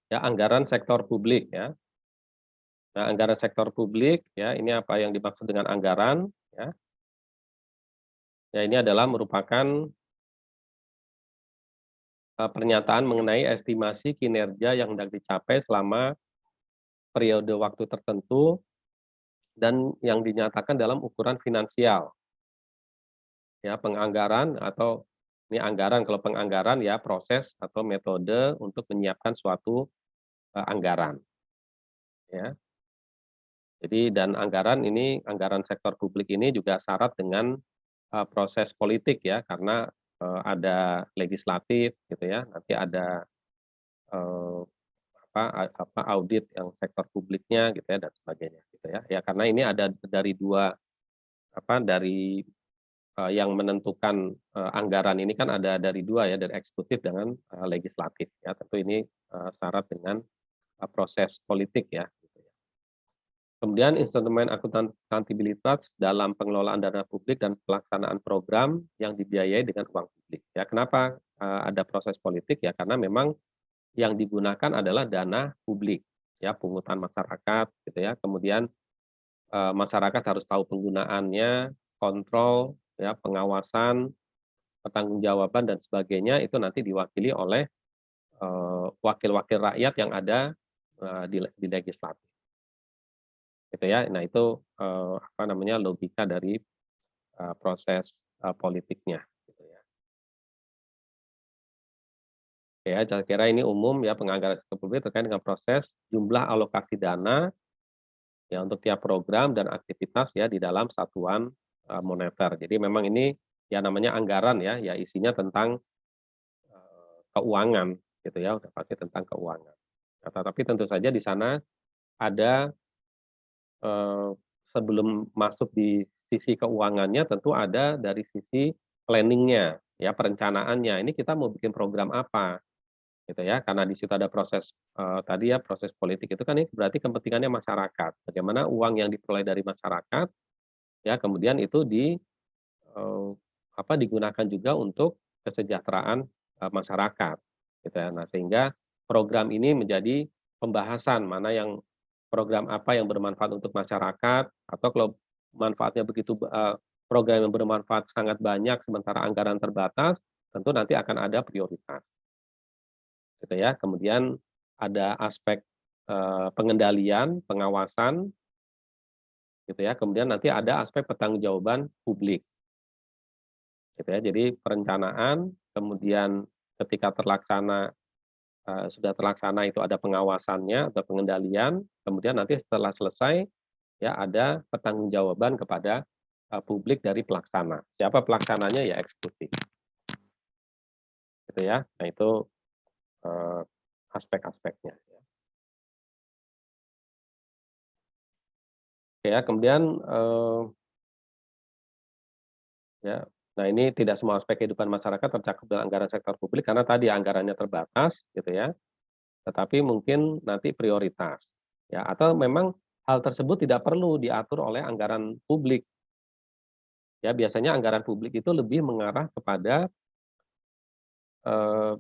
ya anggaran sektor publik ya. Nah, anggaran sektor publik ya, ini apa yang dimaksud dengan anggaran ya. Ya ini adalah merupakan pernyataan mengenai estimasi kinerja yang hendak dicapai selama periode waktu tertentu dan yang dinyatakan dalam ukuran finansial. Ya, penganggaran atau ini anggaran, kalau penganggaran ya proses atau metode untuk menyiapkan suatu, anggaran, ya. Jadi dan anggaran ini, anggaran sektor publik ini juga syarat dengan, proses politik ya, karena, ada legislatif gitu ya, nanti ada, eee, audit yang sektor publiknya gitu ya dan sebagainya gitu ya. Ya karena ini ada dari 2 dari yang menentukan, anggaran ini kan ada dari 2 ya, dari eksekutif dengan, legislatif ya. Tentu ini, syarat dengan, proses politik ya, gitu ya. Kemudian instrumen akuntabilitas dalam pengelolaan dana publik dan pelaksanaan program yang dibiayai dengan uang publik ya. Kenapa, ada proses politik ya, karena memang yang digunakan adalah dana publik ya, pungutan masyarakat gitu ya. Kemudian, masyarakat harus tahu penggunaannya, kontrol ya, pengawasan, pertanggungjawaban dan sebagainya itu nanti diwakili oleh, wakil-wakil rakyat yang ada, di legislatif, gitu ya. Nah itu, logika dari, proses, politiknya, gitu ya. Ya, saya kira ini umum ya penganggaran sektor publik terkait dengan proses jumlah alokasi dana ya untuk tiap program dan aktivitas ya di dalam satuan, moneter. Jadi memang ini ya namanya anggaran ya, ya isinya tentang keuangan gitu ya, udah pasti tentang keuangan. Nah, tetapi tentu saja di sana ada, eee, sebelum masuk di sisi keuangannya tentu ada dari sisi planning-nya, ya perencanaannya. Ini kita mau bikin program apa, gitu ya. Karena di situ ada proses, tadi ya proses politik itu kan ini berarti kepentingannya masyarakat. Bagaimana uang yang diperoleh dari masyarakat, ya kemudian itu eee, digunakan juga untuk kesejahteraan, masyarakat, gitu ya. Nah, sehingga program ini menjadi pembahasan mana yang program apa yang bermanfaat untuk masyarakat, atau kalau manfaatnya begitu program yang bermanfaat sangat banyak sementara anggaran terbatas, tentu nanti akan ada prioritas, gitu ya. Kemudian ada aspek, pengendalian, pengawasan, gitu ya. Kemudian nanti ada aspek pertanggungjawaban publik. Gitu ya. Jadi perencanaan, kemudian ketika sudah terlaksana itu ada pengawasannya atau pengendalian, kemudian nanti setelah selesai, ya ada pertanggungjawaban kepada, publik dari pelaksana. Siapa pelaksananya? Ya eksekutif, gitu ya. Nah itu, eee, aspek-aspeknya ya. Ya kemudian, ya, nah ini tidak semua aspek kehidupan masyarakat tercakup dalam anggaran sektor publik karena tadi anggarannya terbatas gitu ya. Tetapi mungkin nanti prioritas, ya atau memang hal tersebut tidak perlu diatur oleh anggaran publik, ya biasanya anggaran publik itu lebih mengarah kepada, eee,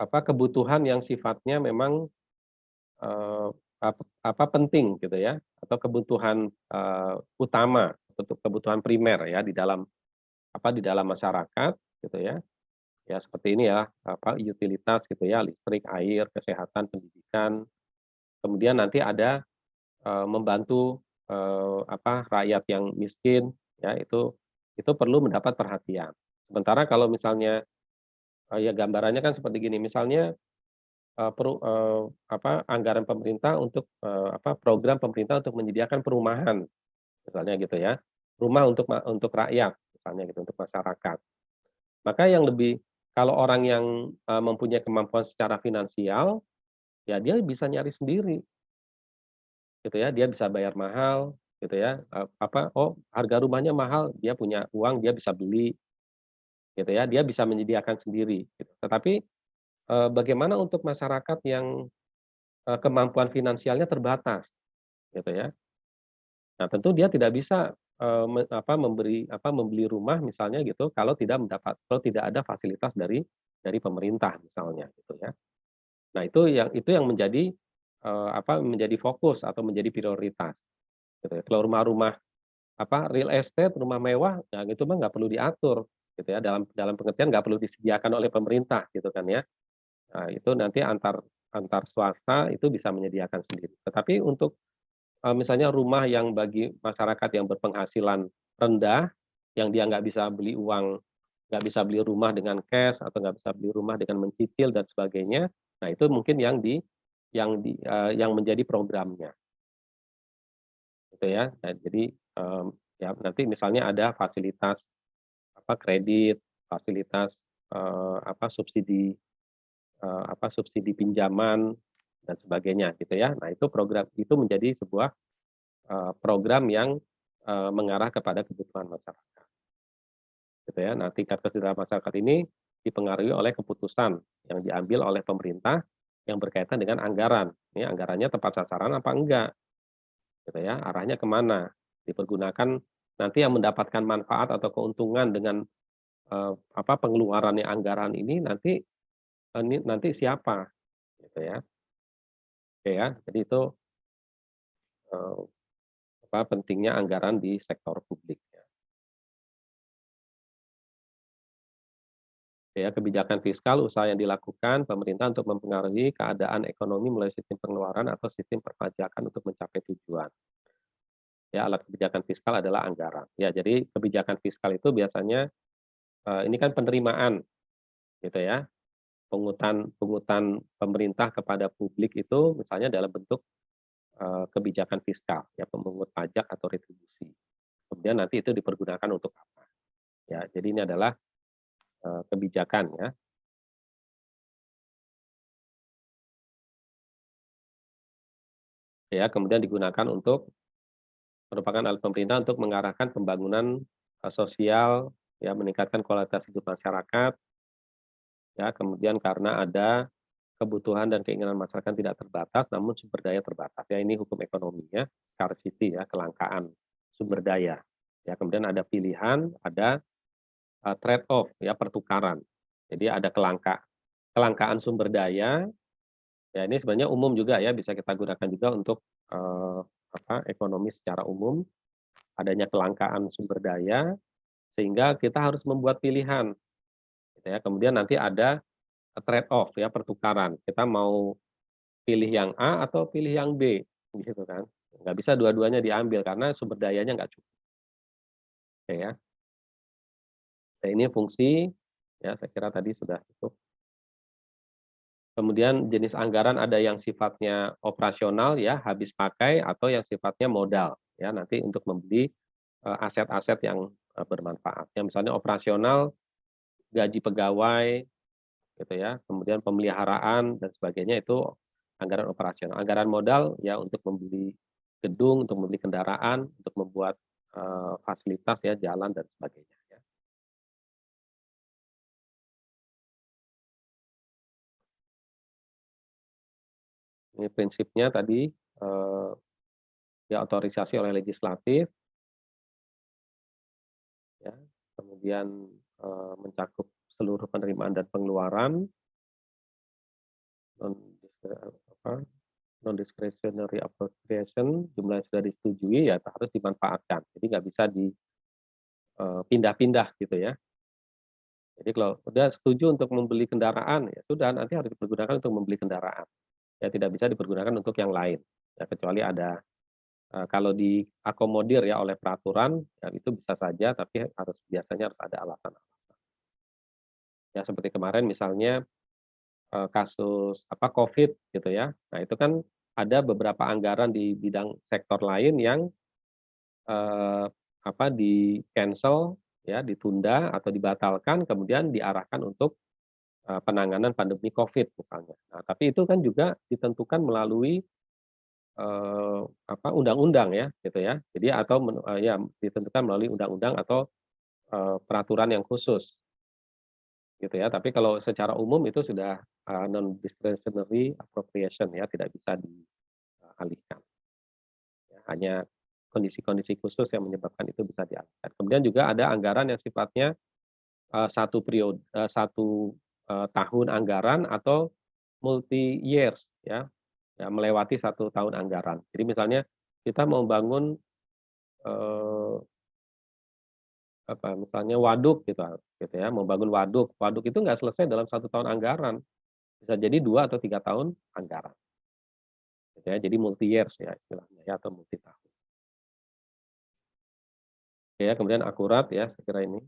kebutuhan yang sifatnya memang, eee, penting gitu ya, atau kebutuhan, utama, untuk kebutuhan primer ya di dalam masyarakat gitu ya. Ya seperti ini ya, utilitas gitu ya, listrik, air, kesehatan, pendidikan, kemudian nanti ada membantu, rakyat yang miskin, ya itu perlu mendapat perhatian. Sementara kalau misalnya, ya gambarannya kan seperti gini, misalnya, anggaran pemerintah untuk, program pemerintah untuk menyediakan perumahan, misalnya gitu ya, rumah untuk rakyat, misalnya gitu, untuk masyarakat. Maka yang lebih kalau orang yang, mempunyai kemampuan secara finansial, ya dia bisa nyari sendiri. Gitu ya, dia bisa bayar mahal gitu ya, oh harga rumahnya mahal, dia punya uang, dia bisa beli gitu ya, dia bisa menyediakan sendiri gitu. Tetapi, bagaimana untuk masyarakat yang, kemampuan finansialnya terbatas gitu ya. Nah tentu dia tidak bisa, membeli rumah misalnya gitu kalau tidak ada fasilitas dari pemerintah misalnya gitu ya. Nah, itu yang menjadi, menjadi fokus atau menjadi prioritas, gitu ya. Kalau rumah-rumah, real estate, rumah mewah, yang itu mah nggak perlu diatur, gitu ya, dalam dalam pengertian nggak perlu disediakan oleh pemerintah, gitu kan ya. Nah, itu nanti antar antar swasta itu bisa menyediakan sendiri. Tetapi untuk, misalnya rumah yang bagi masyarakat yang berpenghasilan rendah, yang dia nggak bisa beli rumah dengan cash atau nggak bisa beli rumah dengan mencicil dan sebagainya. Nah, itu mungkin yang menjadi programnya, gitu ya. Nah, jadi, ya nanti misalnya ada fasilitas, kredit, fasilitas, subsidi, subsidi pinjaman dan sebagainya, gitu ya. Nah, itu program itu menjadi sebuah, program yang, mengarah kepada kebutuhan masyarakat, gitu ya. Nah, tingkat kesejahteraan masyarakat ini dipengaruhi oleh keputusan yang diambil oleh pemerintah yang berkaitan dengan anggaran. Ini anggarannya tepat sasaran apa enggak, gitu ya, arahnya kemana, dipergunakan nanti yang mendapatkan manfaat atau keuntungan dengan, pengeluarannya anggaran ini nanti siapa, gitu ya. Oke ya, jadi itu, eee, pentingnya anggaran di sektor publik ya. Ya, kebijakan fiskal usaha yang dilakukan pemerintah untuk mempengaruhi keadaan ekonomi melalui sistem pengeluaran atau sistem perpajakan untuk mencapai tujuan. Ya, alat kebijakan fiskal adalah anggaran. Ya, jadi kebijakan fiskal itu biasanya, ini kan penerimaan gitu ya, pungutan pungutan pemerintah kepada publik itu misalnya dalam bentuk, kebijakan fiskal, ya pemungut pajak atau retribusi. Kemudian nanti itu dipergunakan untuk apa, ya. Jadi ini adalah, kebijakan ya. Ya, kemudian digunakan untuk merupakan alat pemerintah untuk mengarahkan pembangunan, sosial, ya meningkatkan kualitas hidup masyarakat, ya kemudian karena ada kebutuhan dan keinginan masyarakat tidak terbatas, namun sumber daya terbatas. Ya, ini hukum ekonomi ya, scarcity ya, kelangkaan sumber daya. Ya, kemudian ada pilihan, ada, trade off ya, pertukaran. Jadi ada kelangkaan sumber daya, ya ini sebenarnya umum juga ya, bisa kita gunakan juga untuk, ekonomi secara umum, adanya kelangkaan sumber daya, sehingga kita harus membuat pilihan, gitu ya. Kemudian nanti ada, trade off ya, pertukaran. Kita mau pilih yang A atau pilih yang B, gitu kan. Nggak bisa dua-duanya diambil karena sumber dayanya nggak cukup, ya. Nah, ini fungsi, ya saya kira tadi sudah cukup. Kemudian jenis anggaran ada yang sifatnya operasional ya, habis pakai atau yang sifatnya modal, ya nanti untuk membeli, aset-aset yang, bermanfaat. Yang misalnya operasional, gaji pegawai gitu ya, kemudian pemeliharaan dan sebagainya itu anggaran operasional. Anggaran modal ya untuk membeli gedung, untuk membeli kendaraan, untuk membuat, fasilitas ya, jalan dan sebagainya ya. Ini prinsipnya tadi, diaotorisasi oleh legislatif ya, kemudian, mencakup seluruh penerimaan dan pengeluaran, non apa, non discretionary appropriation, jumlah yang sudah disetujui ya harus dimanfaatkan. Jadi nggak bisa pindah-pindah gitu ya. Jadi kalau udah setuju untuk membeli kendaraan, ya sudah nanti harus dipergunakan untuk membeli kendaraan. Ya tidak bisa dipergunakan untuk yang lain. Ya kecuali ada, kalau diakomodir ya oleh peraturan, ya itu bisa saja tapi biasanya harus ada alasan. Ya seperti kemarin misalnya, kasus Covid gitu ya. Nah itu kan ada beberapa anggaran di bidang sektor lain yang, eee, di-cancel ya, ditunda atau dibatalkan kemudian diarahkan untuk, penanganan pandemi Covid misalnya. Nah tapi itu kan juga ditentukan melalui, undang-undang ya gitu ya. Jadi atau ya ditentukan melalui undang-undang atau, peraturan yang khusus. Gitu ya, tapi kalau secara umum itu sudah, non discretionary appropriation ya, tidak bisa dialihkan, ya, hanya kondisi-kondisi khusus yang menyebabkan itu bisa dialihkan. Kemudian juga ada anggaran yang sifatnya, 1 tahun anggaran atau multi years ya, ya melewati 1 tahun anggaran. Jadi misalnya kita mau bangun, eee, misalnya waduk gitu ya, mau bangun waduk, waduk itu nggak selesai dalam 1 tahun anggaran, bisa jadi 2 atau 3 tahun anggaran, gitu ya. Jadi multi years ya istilahnya ya, atau multi tahun. Oke ya, kemudian akurat ya, saya kira ini.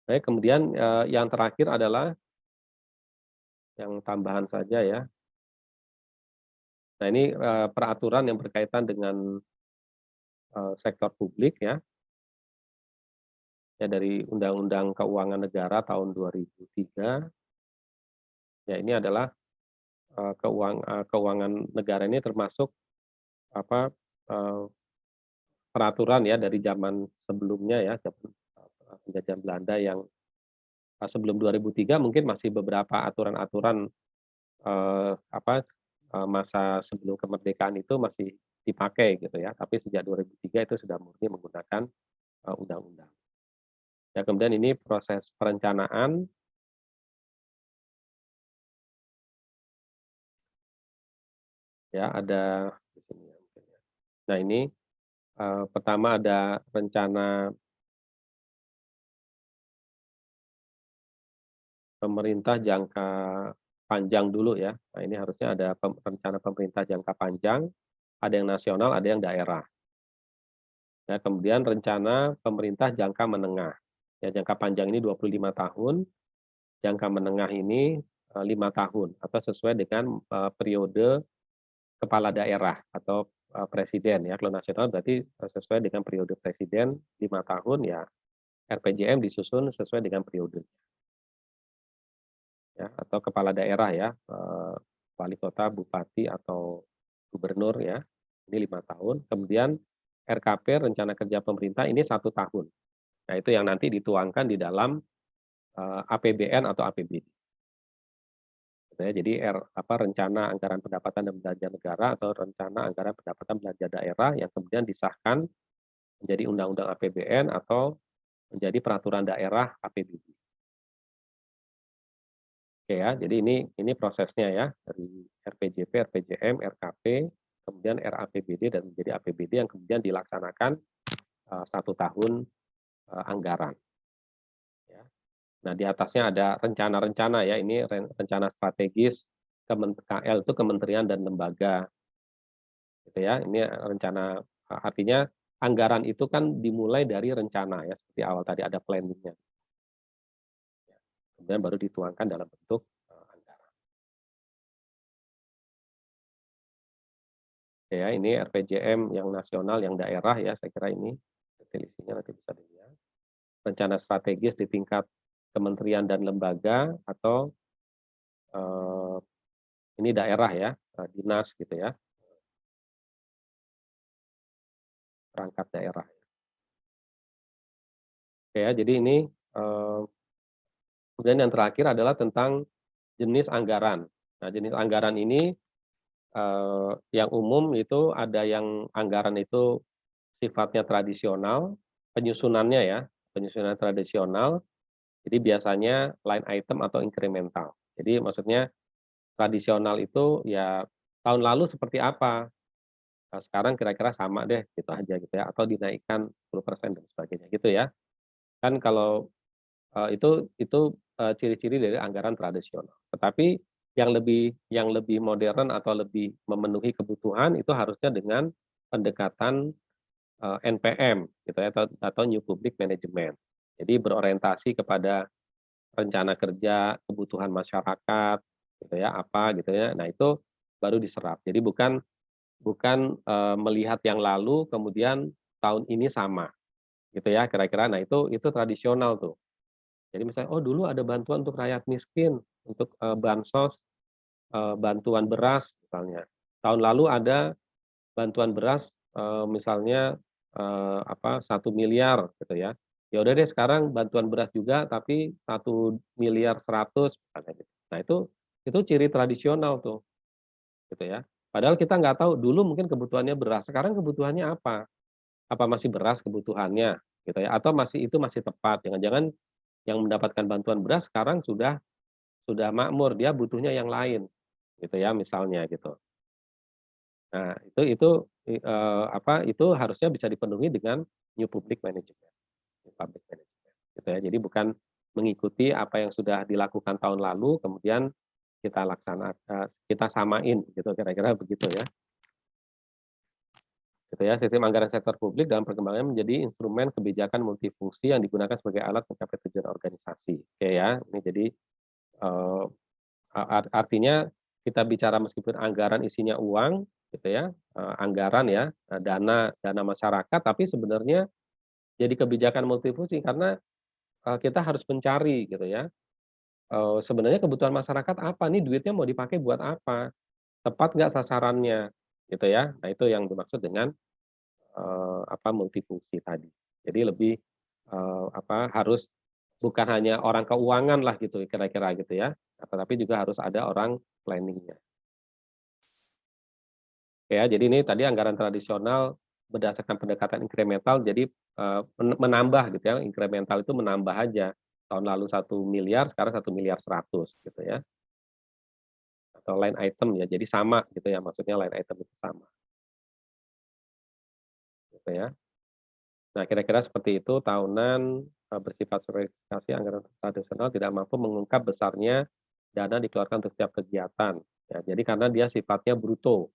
Baik, kemudian, yang terakhir adalah yang tambahan saja ya. Nah ini, peraturan yang berkaitan dengan, sektor publik ya, ya dari Undang-Undang Keuangan Negara tahun 2003, ya ini adalah, keuangan negara ini termasuk apa, eee, peraturan ya dari zaman sebelumnya ya, zaman, penjajahan Belanda yang, sebelum 2003 mungkin masih beberapa aturan-aturan, masa sebelum kemerdekaan itu masih dipakai gitu ya, tapi sejak 2003 itu sudah murni menggunakan, undang-undang. Ya kemudian ini proses perencanaan, ya ada di sini ya mungkin ya. Nah ini, pertama ada rencana pemerintah jangka panjang dulu ya. Nah ini harusnya ada rencana pemerintah jangka panjang, ada yang nasional, ada yang daerah. Ya kemudian rencana pemerintah jangka menengah. Ya jangka panjang ini 25 tahun, jangka menengah ini, 5 tahun atau sesuai dengan, periode kepala daerah atau, presiden ya. Kalau nasional berarti, sesuai dengan periode presiden 5 tahun ya, RPJM disusun sesuai dengan periode ya, atau kepala daerah ya, wali kota, bupati, atau gubernur ya, ini 5 tahun. Kemudian RKP, rencana kerja pemerintah, ini 1 tahun. Nah itu yang nanti dituangkan di dalam, APBN atau APBD. Gitu ya. Jadi rencana anggaran pendapatan dan belanja negara atau rencana anggaran pendapatan belanja daerah yang kemudian disahkan menjadi undang-undang APBN atau menjadi peraturan daerah APBD. Oke ya, jadi ini prosesnya ya, dari RPJP, RPJM, RKP, kemudian RAPBD dan menjadi APBD yang kemudian dilaksanakan, 1 tahun, anggaran ya. Nah di atasnya ada rencana-rencana ya, ini rencana strategis KL itu kementerian dan lembaga gitu ya. Ini rencana, artinya anggaran itu kan dimulai dari rencana ya, seperti awal tadi ada planning-nya, kemudian baru dituangkan dalam bentuk, anggaran. Oke ya, ini RPJM yang nasional, yang daerah ya, saya kira ini definisinya nanti bisa dilihat. Rencana strategis di tingkat kementerian dan lembaga atau, eee, ini daerah ya, dinas gitu ya, perangkat daerah. Oke ya, jadi ini, kemudian yang terakhir adalah tentang jenis anggaran. Nah, jenis anggaran ini, yang umum itu ada yang anggaran itu sifatnya tradisional, penyusunannya ya, penyusunan tradisional, jadi biasanya line item atau incremental. Jadi maksudnya tradisional itu ya tahun lalu seperti apa, sekarang kira-kira sama deh gitu aja gitu ya, atau dinaikkan 10% dan sebagainya gitu ya. Kan kalau, itu ciri-ciri dari anggaran tradisional. Tetapi yang lebih modern atau lebih memenuhi kebutuhan itu harusnya dengan pendekatan, NPM gitu ya, atau New Public Management. Jadi berorientasi kepada rencana kerja, kebutuhan masyarakat gitu ya, apa gitu ya. Nah itu baru diserap. Jadi bukan bukan, melihat yang lalu kemudian tahun ini sama gitu ya kira-kira. Nah itu tradisional tuh. Jadi misalnya, oh dulu ada bantuan untuk rakyat miskin, untuk, bansos, bantuan beras misalnya. Tahun lalu ada bantuan beras, misalnya, 1 miliar gitu ya. Ya udah deh sekarang bantuan beras juga tapi 1,1 miliar misalnya gitu. Nah itu ciri tradisional tuh, gitu ya. Padahal kita nggak tahu dulu mungkin kebutuhannya beras, sekarang kebutuhannya apa? apa masih beras kebutuhannya gitu ya, atau itu masih tepat, jangan-jangan yang mendapatkan bantuan beras sekarang sudah makmur, dia butuhnya yang lain, gitu ya, misalnya gitu. Nah, itu harusnya bisa dipenuhi dengan new public management, gitu ya. Jadi bukan mengikuti apa yang sudah dilakukan tahun lalu, kemudian kita samain gitu, kira-kira begitu ya. Gitu ya, sistem anggaran sektor publik dalam perkembangannya menjadi instrumen kebijakan multifungsi yang digunakan sebagai alat mencapai tujuan organisasi. Oke ya, ini jadi, eee, artinya kita bicara meskipun anggaran isinya uang gitu ya, anggaran ya, dana dana masyarakat, tapi sebenarnya jadi kebijakan multifungsi karena, kita harus mencari gitu ya, sebenarnya kebutuhan masyarakat apa nih, duitnya mau dipakai buat apa, tepat nggak sasarannya, gitu ya. Nah itu yang dimaksud dengan multifungsi tadi. Jadi lebih, harus bukan hanya orang keuangan lah gitu kira-kira gitu ya, tetapi juga harus ada orang planning-nya. Ya, jadi ini tadi anggaran tradisional berdasarkan pendekatan inkremental jadi, menambah gitu ya, inkremental itu menambah aja. Tahun lalu 1 miliar sekarang 1,1 miliar gitu ya, atau line item ya, jadi sama gitu ya, maksudnya line item itu sama, gitu ya. Nah, kira-kira seperti itu tahunan, bersifat verifikasi anggaran tradisional tidak mampu mengungkap besarnya dana dikeluarkan untuk setiap kegiatan. Ya, jadi karena dia sifatnya bruto,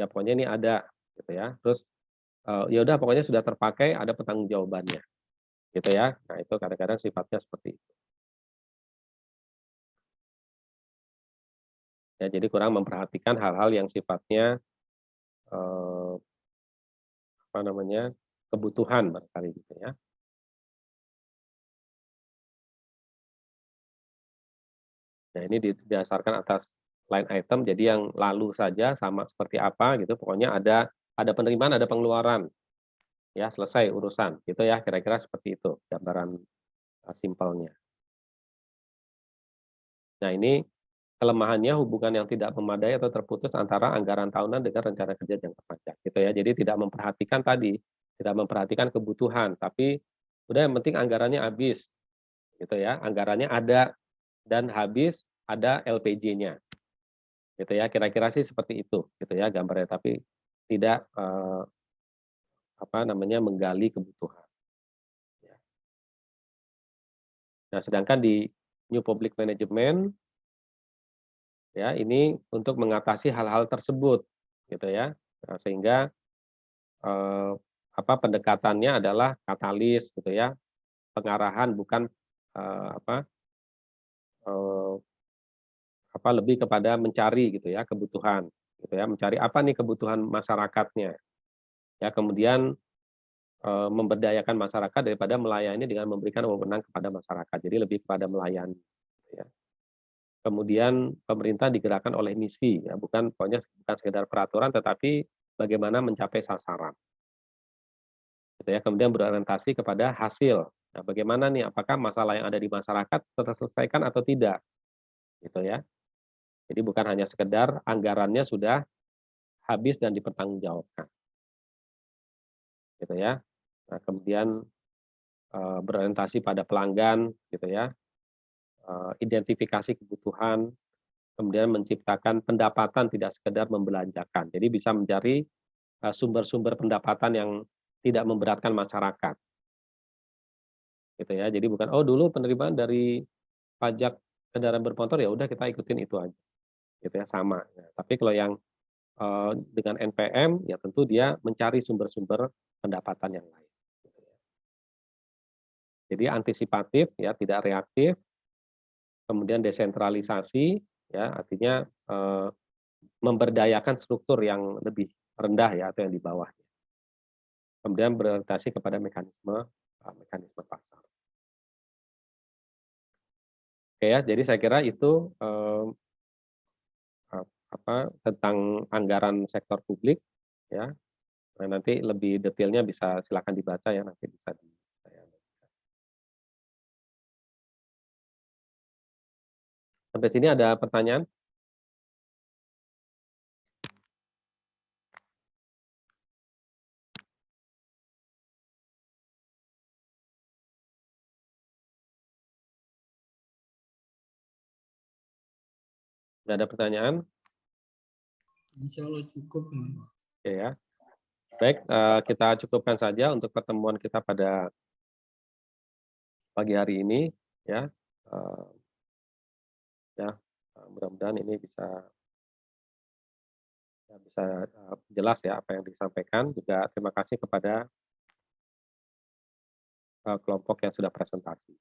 ya pokoknya ini ada gitu ya. Terus, ya udah pokoknya sudah terpakai ada pertanggungjawabannya, gitu ya. Nah, itu kadang-kadang sifatnya seperti itu. Ya, jadi kurang memperhatikan hal-hal yang sifatnya, eee, apa namanya, kebutuhan barangkali gitu ya. Nah, ini didasarkan atas line item, jadi yang lalu saja sama seperti apa gitu, pokoknya ada penerimaan, ada pengeluaran, ya selesai urusan, gitu ya, kira-kira seperti itu gambaran, simpelnya. Nah, ini kelemahannya hubungan yang tidak memadai atau terputus antara anggaran tahunan dengan rencana kerja jangka panjang, gitu ya. Jadi tidak memperhatikan tadi, tidak memperhatikan kebutuhan, tapi udah yang penting anggarannya habis, gitu ya, anggarannya ada dan habis, ada LPJ-nya. Gitu ya, kira-kira sih seperti itu, gitu ya gambarnya, tapi tidak, menggali kebutuhan, ya. Nah, sedangkan di New Public Management, ya ini untuk mengatasi hal-hal tersebut, gitu ya. Sehingga, eee, pendekatannya adalah katalis gitu ya, pengarahan bukan, eee, apa, eee, lebih kepada mencari gitu ya kebutuhan, gitu ya, mencari apa nih kebutuhan masyarakatnya, ya kemudian memberdayakan masyarakat daripada melayani dengan memberikan wewenang kepada masyarakat. Jadi lebih kepada melayani, gitu ya. Kemudian pemerintah digerakkan oleh misi, ya bukan sekedar peraturan, tetapi bagaimana mencapai sasaran, gitu ya. Kemudian berorientasi kepada hasil. Nah, bagaimana nih, apakah masalah yang ada di masyarakat terselesaikan atau tidak, gitu ya. Jadi bukan hanya sekedar anggarannya sudah habis dan dipertanggungjawabkan, gitu ya. Nah, kemudian, berorientasi pada pelanggan, gitu ya. Identifikasi kebutuhan, kemudian menciptakan pendapatan tidak sekedar membelanjakan. Jadi bisa mencari, sumber-sumber pendapatan yang tidak memberatkan masyarakat, gitu ya. Jadi bukan, "Oh dulu penerimaan dari pajak kendaraan bermotor, ya udah kita ikutin itu aja," gitu ya, sama. Nah, tapi kalau yang, dengan NPM, ya tentu dia mencari sumber-sumber pendapatan yang lain, gitu ya. Jadi antisipatif ya, tidak reaktif, kemudian desentralisasi, ya artinya, memberdayakan struktur yang lebih rendah ya atau yang di bawahnya. Kemudian berorientasi kepada mekanisme pasar. Oke ya, jadi saya kira itu, tentang anggaran sektor publik ya. Nah, nanti lebih detailnya bisa silakan dibaca ya, nanti bisa saya sampai sini ada pertanyaan? Nggak ada pertanyaan? Insya Allah cukup ini. Oke ya. Baik, kita cukupkan saja untuk pertemuan kita pada pagi hari ini ya. Eee, ya, mudah-mudahan ini bisa jelas ya apa yang disampaikan. Juga terima kasih kepada, kelompok yang sudah presentasi.